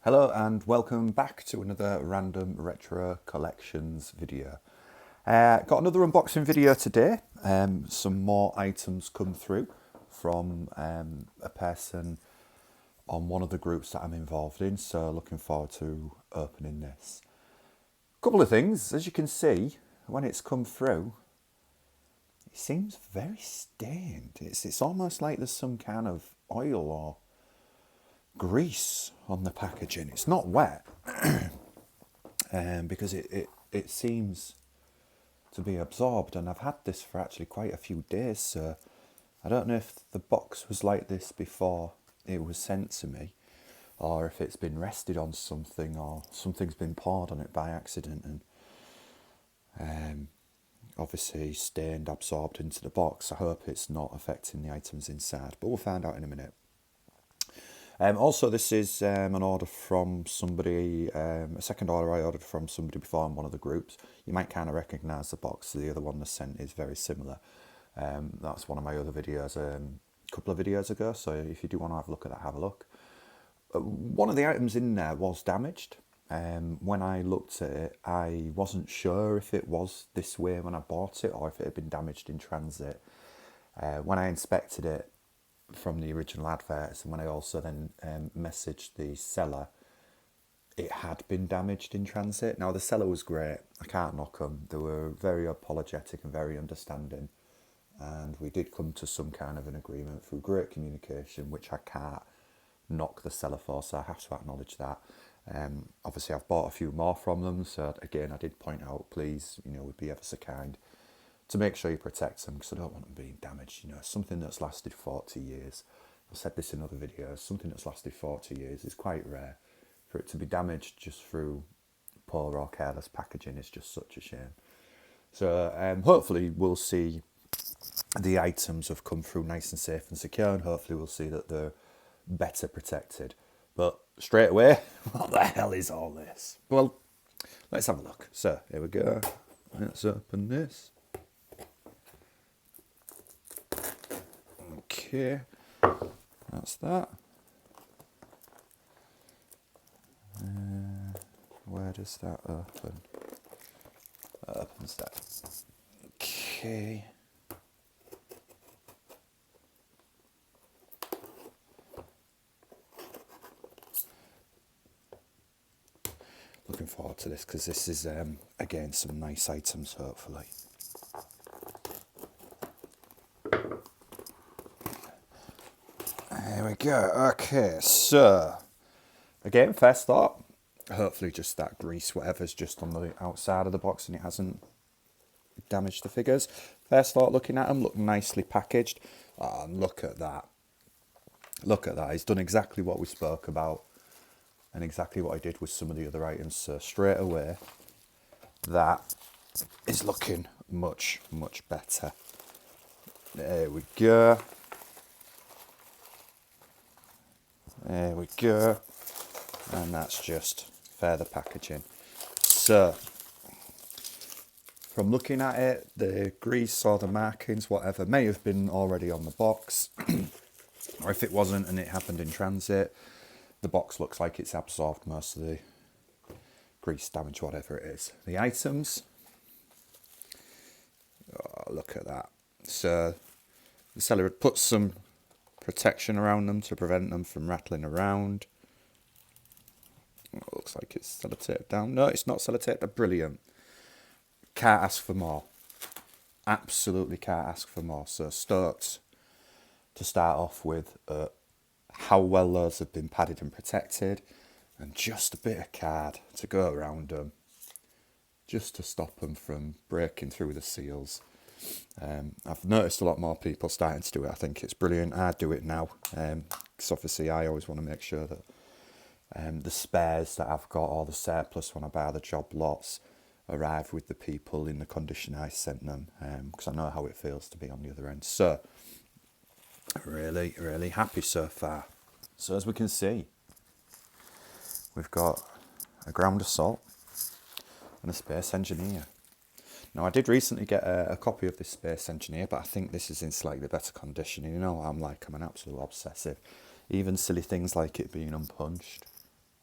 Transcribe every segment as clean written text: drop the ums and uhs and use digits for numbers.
Hello and welcome back to another random retro collections video. Got another unboxing video today. Some more items come through from a person on one of the groups that I'm involved in, so looking forward to opening this. Couple of things, as you can see, when it's come through, it seems very stained. It's almost like there's some kind of oil or grease on the packaging. It's not wet, because it seems to be absorbed, and I've had this for actually quite a few days, so I don't know if the box was like this before it was sent to me, or if it's been rested on something, or something's been poured on it by accident and obviously stained, absorbed into the box. I hope it's not affecting the items inside, but we'll find out in a minute. Also, this is an order from somebody, a second order I ordered from somebody before in one of the groups. You might kind of recognise the box. The other one they sent is very similar. That's one of my other videos a couple of videos ago, so if you do want to have a look at that, have a look. One of the items in there was damaged. When I looked at it, I wasn't sure if it was this way when I bought it or if it had been damaged in transit. When I inspected it from the original adverts, and when I also then messaged the seller, it had been damaged in transit. Now the seller was great, I can't knock them. They were very apologetic and very understanding, and we did come to some kind of an agreement through great communication, which I can't knock the seller for, so I have to acknowledge that. Obviously I've bought a few more from them, so again I did point out, please, would be ever so kind to make sure you protect them, because I don't want them being damaged. Something that's lasted 40 years. I've said this in other videos. Something that's lasted 40 years is quite rare. For it to be damaged just through poor or careless packaging is just such a shame. So hopefully we'll see the items have come through nice and safe and secure, and hopefully we'll see that they're better protected. But straight away, what the hell is all this? Well, let's have a look. So here we go. Let's open this. Okay, that's that. Where does that open? That opens that. Okay. Looking forward to this, because this is, again, some nice items, hopefully. There we go. Okay, so again, first thought, hopefully just that grease, whatever's just on the outside of the box and it hasn't damaged the figures. First thought, looking at them, look nicely packaged. Oh, and look at that. Look at that. He's done exactly what we spoke about and exactly what I did with some of the other items. So straight away, that is looking much, much better. There we go. There we go. And that's just further packaging. So, from looking at it, the grease or the markings, whatever, may have been already on the box. Or if it wasn't and it happened in transit, the box looks like it's absorbed most of the grease damage, whatever it is. The items, oh, look at that. So, the seller had put some protection around them to prevent them from rattling around. It looks like it's sellotaped down. No, it's not sellotaped. Brilliant. Can't ask for more. Absolutely can't ask for more. So stoked to start off with how well those have been padded and protected, and just a bit of card to go around them, just to stop them from breaking through the seals. I've noticed a lot more people starting to do it. I think it's brilliant. I do it now, because obviously I always want to make sure that the spares that I've got, or the surplus when I buy the job lots, arrive with the people in the condition I sent them, because I know how it feels to be on the other end. So really, really happy so far. So as we can see, we've got a ground assault and a Space Engineer. Now, I did recently get a copy of this Space Engineer, but I think this is in slightly better condition. You know what I'm like, I'm an absolute obsessive. Even silly things like it being unpunched.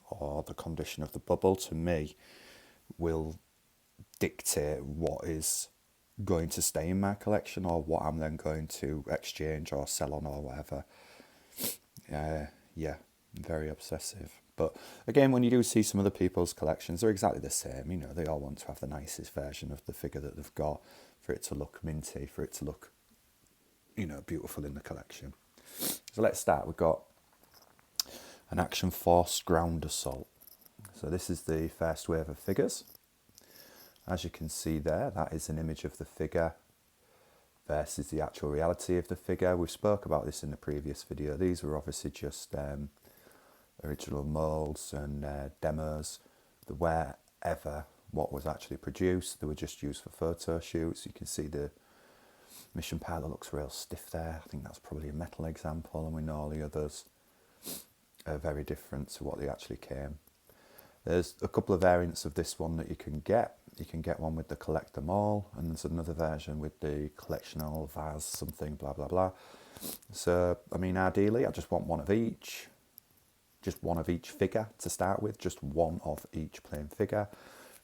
or the condition of the bubble, to me, will dictate what is going to stay in my collection or what I'm then going to exchange or sell on or whatever. Yeah, very obsessive. But again, when you do see some other people's collections, they're exactly the same. You know, they all want to have the nicest version of the figure that they've got, for it to look minty, for it to look, you know, beautiful in the collection. So let's start. We've got an Action Force Ground Assault. So this is the first wave of figures. As you can see there, that is an image of the figure versus the actual reality of the figure. We spoke about this in the previous video. These were obviously just original moulds and demos. They were ever what was actually produced. They were just used for photo shoots. You can see the mission pilot looks real stiff there. I think that's probably a metal example, and we know all the others are very different to what they actually came. There's a couple of variants of this one that you can get. You can get one with the collect them all, and there's another version with the collectional vase something blah blah blah. So I mean, ideally I just want one of each. Just one of each figure to start with, just one of each plain figure.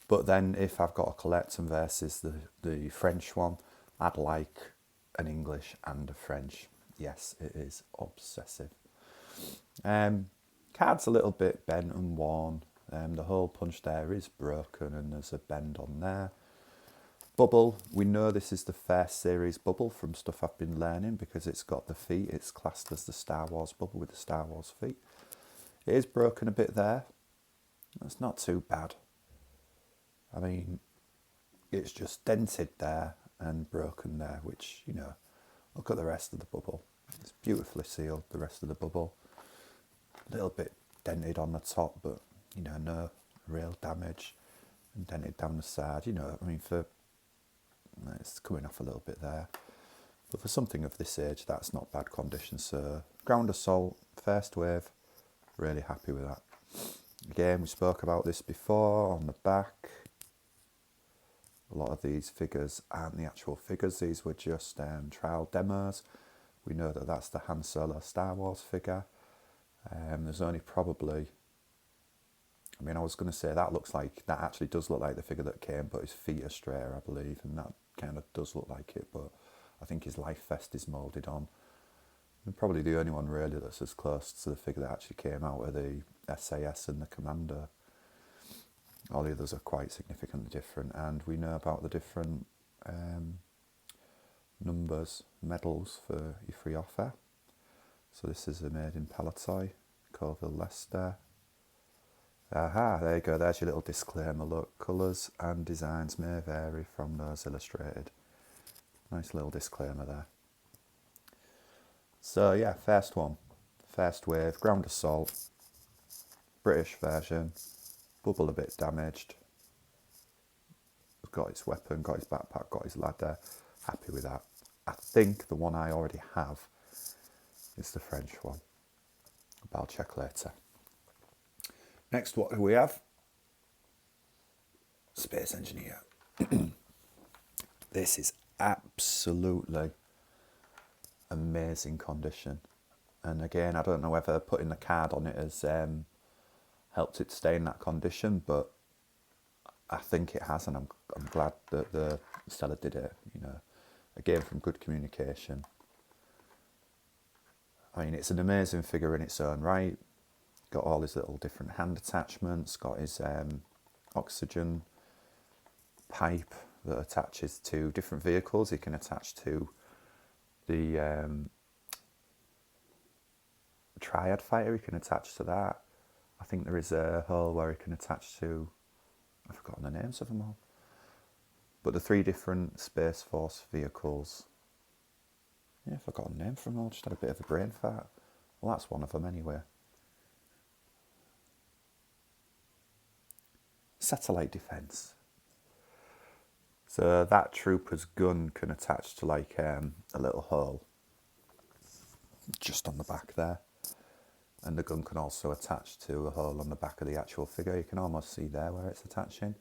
But then if I've got a collect them versus the French one, I'd like an English and a French. Yes, it is obsessive. Card's a little bit bent and worn. The hole punch there is broken and there's a bend on there. Bubble, we know this is the first series bubble from stuff I've been learning because it's got the feet. It's classed as the Star Wars bubble with the Star Wars feet. It is broken a bit there. That's not too bad. I mean, it's just dented there and broken there, which, you know, look at the rest of the bubble. It's beautifully sealed, the rest of the bubble. A little bit dented on the top, but, you know, no real damage. And dented down the side, you know, I mean, it's coming off a little bit there. But for something of this age, that's not bad condition. So, Ground Assault, first wave. Really happy with that. Again, we spoke about this before on the back. A lot of these figures aren't the actual figures. These were just trial demos. We know that that's the Han Solo Star Wars figure. There's only probably... I mean, I was going to say that actually does look like the figure that came, but his feet are straighter, I believe, and that kind of does look like it, but I think his life vest is moulded on. And probably the only one really that's as close to the figure that actually came out are the SAS and the Commander. All the others are quite significantly different, and we know about the different numbers, medals for your free offer. So this is a made in Palatoy, Colville, Leicester. Aha, there you go, there's your little disclaimer. Look, colours and designs may vary from those illustrated. Nice little disclaimer there. So yeah, first one, first wave, Ground Assault, British version, bubble a bit damaged. Got his weapon, got his backpack, got his ladder, happy with that. I think the one I already have is the French one, but I'll check later. Next, what do we have? Space Engineer. This is absolutely amazing condition, and again, I don't know whether putting the card on it has helped it stay in that condition, but I think it has, and I'm glad that the seller did it, you know, again from good communication. I mean, it's an amazing figure in its own right. Got all his little different hand attachments, got his oxygen pipe that attaches to different vehicles. He can attach to the Triad fighter, he can attach to that. I think there is a hole where he can attach to, I've forgotten the names of them all, but the 3 different Space Force vehicles. Yeah, I've forgotten the name for them all, just had a bit of a brain fart. Well, that's one of them anyway. Satellite defense. So that trooper's gun can attach to like a little hole just on the back there, and the gun can also attach to a hole on the back of the actual figure. You can almost see there where it's attaching,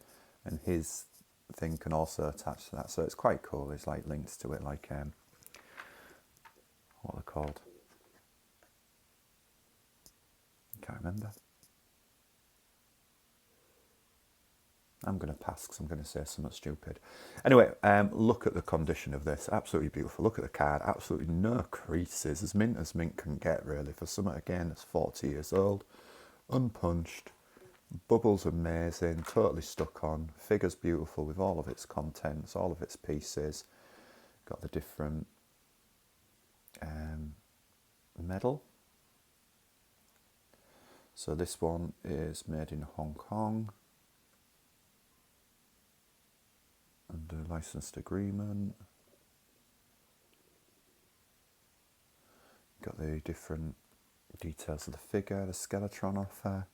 and his thing can also attach to that, so it's quite cool. There's like links to it, like what are they called? I can't remember. I'm going to pass because I'm going to say something stupid. Anyway, look at the condition of this. Absolutely beautiful. Look at the card. Absolutely no creases. As mint can get, really, for something, again, that's 40 years old. Unpunched. Bubbles amazing. Totally stuck on. Figure's beautiful with all of its contents, all of its pieces. Got the different medal. So this one is made in Hong Kong. Under licensed agreement. Got the different details of the figure, the Skeletron offer,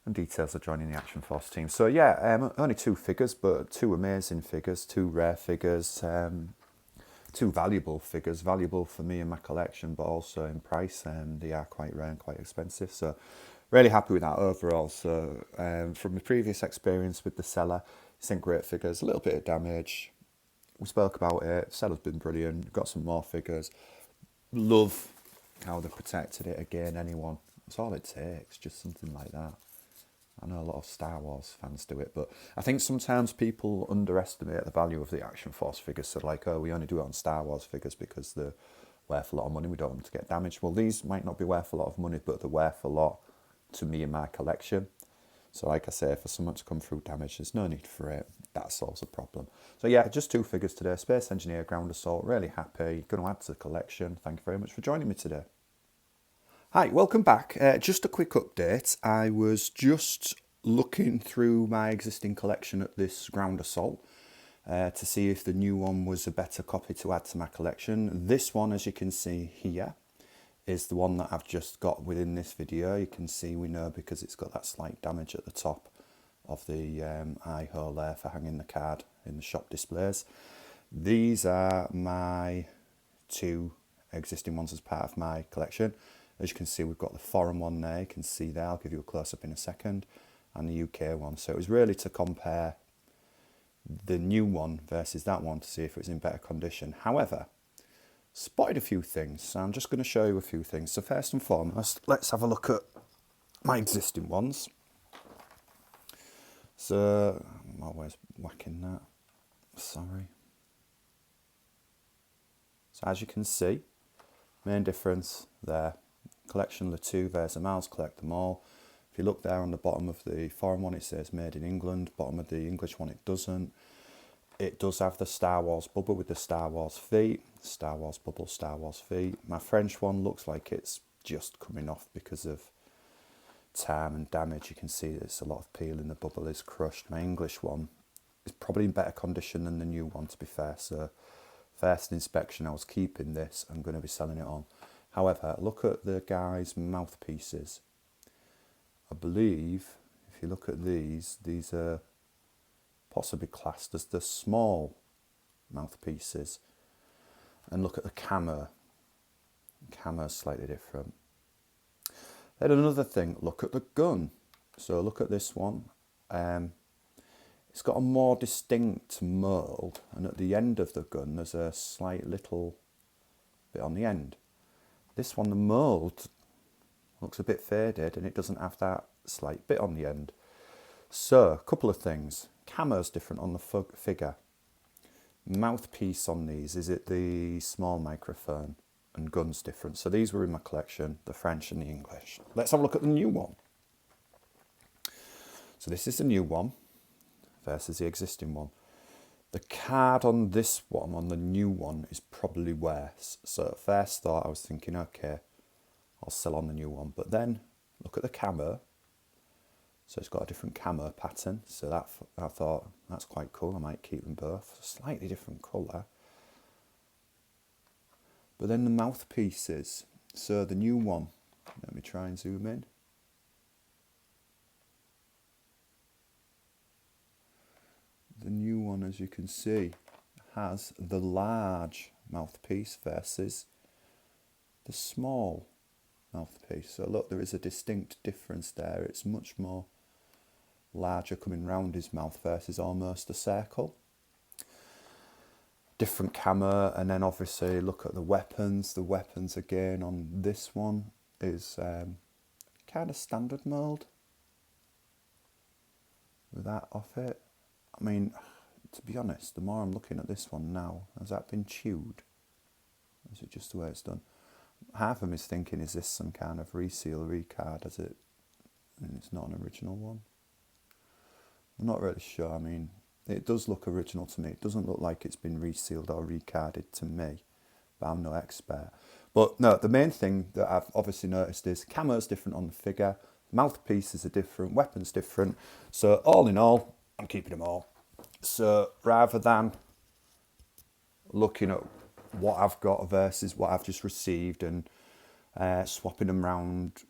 and details of joining the Action Force team. So yeah, only 2 figures, but 2 amazing figures, 2 rare figures, 2 valuable figures, valuable for me in my collection, but also in price, and they are quite rare and quite expensive. So really happy with that overall. So from the previous experience with the seller, it's in great figures, a little bit of damage. We spoke about it, the seller's been brilliant, got some more figures. Love how they protected it again, anyone. That's all it takes, just something like that. I know a lot of Star Wars fans do it, but I think sometimes people underestimate the value of the Action Force figures. So like, oh, we only do it on Star Wars figures because they're worth a lot of money, we don't want them to get damaged. Well, these might not be worth a lot of money, but they're worth a lot to me in my collection. So like I say, for someone to come through damage, there's no need for it. That solves the problem. So yeah, just 2 figures today. Space Engineer, Ground Assault, really happy. Going to add to the collection. Thank you very much for joining me today. Hi, welcome back. Just a quick update. I was just looking through my existing collection at this Ground Assault to see if the new one was a better copy to add to my collection. This one, as you can see here, is the one that I've just got within this video. You can see, we know because it's got that slight damage at the top of the eye hole there for hanging the card in the shop displays. These are my 2 existing ones as part of my collection. As you can see, we've got the foreign one there, you can see there, I'll give you a close-up in a second, and the UK one. So it was really to compare the new one versus that one to see if it was in better condition. However, spotted a few things, so I'm just going to show you a few things. So first and foremost, let's have a look at my existing ones. So, I'm always whacking that, sorry. So as you can see, main difference there, collection the 2, there's a mouse, collect them all. If you look there on the bottom of the foreign one, it says made in England, bottom of the English one it doesn't. It does have the Star Wars bubble with the Star Wars feet, Star Wars bubble, Star Wars feet. My French one looks like it's just coming off because of time and damage. You can see there's a lot of peeling, the bubble is crushed. My English one is probably in better condition than the new one, to be fair. So first inspection, I was keeping this, I'm going to be selling it on. However, look at the guy's mouthpieces. I believe if you look at these are possibly classed as the small mouthpieces. And look at the camo. The camo is slightly different. Then another thing, look at the gun. So look at this one. It's got a more distinct mould, and at the end of the gun there's a slight little bit on the end. This one, the mould looks a bit faded and it doesn't have that slight bit on the end. So, a couple of things. Camo's different on the figure. Mouthpiece on these, is it the small microphone? And gun's different. So these were in my collection, the French and the English. Let's have a look at the new one. So this is the new one versus the existing one. The card on this one, on the new one, is probably worse. So at first thought, I was thinking, okay, I'll sell on the new one. But then, look at the camo. So it's got a different camo pattern. So that I thought, that's quite cool. I might keep them both. Slightly different colour. But then the mouthpieces. So the new one, let me try and zoom in. The new one, as you can see, has the large mouthpiece versus the small mouthpiece. So look, there is a distinct difference there. It's much more larger coming round his mouth versus almost a circle. Different camo, and then obviously look at the weapons. The weapons again on this one is kind of standard mould. with that off it. I mean, to be honest, the more I'm looking at this one now, has that been chewed? Or is it just the way it's done? Half of me is thinking, is this some kind of reseal recard? As it, and it's not an original one. I'm not really sure. I mean, it does look original to me. It doesn't look like it's been resealed or recarded to me, but I'm no expert. But no, the main thing that I've obviously noticed is camo's different on the figure, mouthpieces are different, weapons different. So all in all, I'm keeping them all. So rather than looking at what I've got versus what I've just received and swapping them around,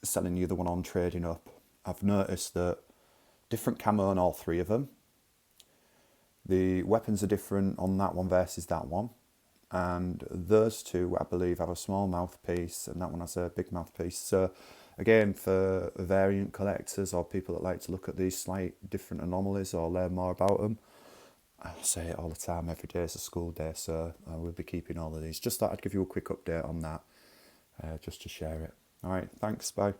selling the other one on, trading up, I've noticed that different camo on all three of them. The weapons are different on that one versus that one. And those two, I believe, have a small mouthpiece, and that one has a big mouthpiece. So, again, for variant collectors or people that like to look at these slight different anomalies or learn more about them, I say it all the time, every day is a school day, so I will be keeping all of these. Just thought I'd give you a quick update on that, just to share it. All right, thanks, bye.